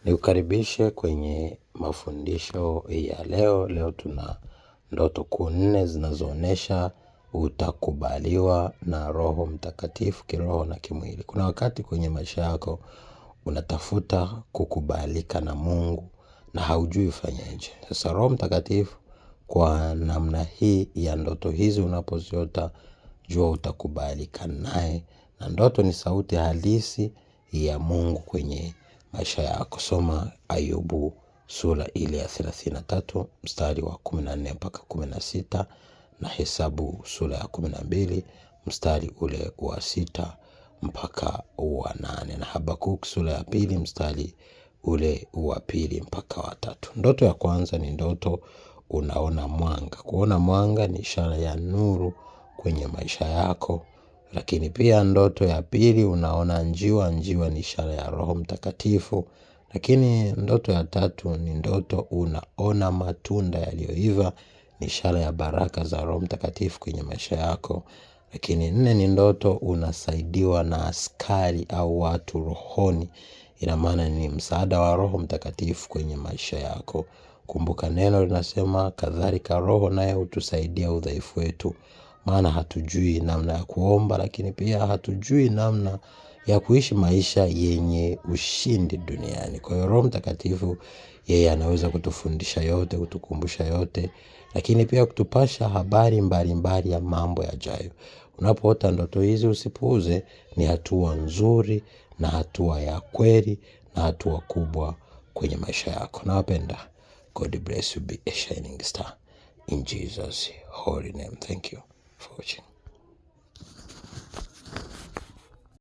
Nikukaribishe kwenye mafundisho ya leo. Leo tuna ndoto kuu 4 zinazoonesha utakubaliwa na Roho Mtakatifu kiroho na kimwili. Kuna wakati kwenye maisha yako unatafuta kukubalika na Mungu na haujui ufanyeje. Sasa Roho Mtakatifu kwa namna hii ya ndoto hizi unapoziota, jua utakubalika naye, na ndoto ni sauti halisi ya Mungu kwenye maisha yako. Soma Ayubu sura ile ya 33 mstari wa 14 mpaka 16 na Hesabu sura ya 12 mstari ule wa 6 mpaka wa 8 na Habakuk sura ya 2 mstari ule wa 2 mpaka wa 3. Ndoto ya kwanza ni ndoto unaona mwanga. Kuona mwanga ni ishara ya nuru kwenye maisha yako. Lakini pia ndoto ya pili unaona njiwa. Njiwa ni ishara ya Roho Mtakatifu. Lakini ndoto ya tatu ni ndoto unaona matunda yaliyoiva, ni ishara ya baraka za Roho Mtakatifu kwenye maisha yako. Lakini 4 ni ndoto unasaidiwa na askari au watu rohoni. Ina maana ni msaada wa Roho Mtakatifu kwenye maisha yako. Kumbuka neno linasema kadhalika Roho naye hutusaidia udhaifu wetu. Maana hatujui namna ya kuomba, lakini pia hatujui namna ya kuishi maisha yenye ushindi duniani. Kwa hiyo Roho Mtakatifu yeye anaweza kutufundisha yote, kutukumbusha yote, lakini pia kutupasha habari mbalimbali ya mambo yajayo. Unapoota ndoto hizi usipuuze, ni hatua nzuri na hatua ya kweli na hatua kubwa kwenye maisha yako. Nawapenda. God bless you. Be a shining star in Jesus' holy name. Thank you for watching.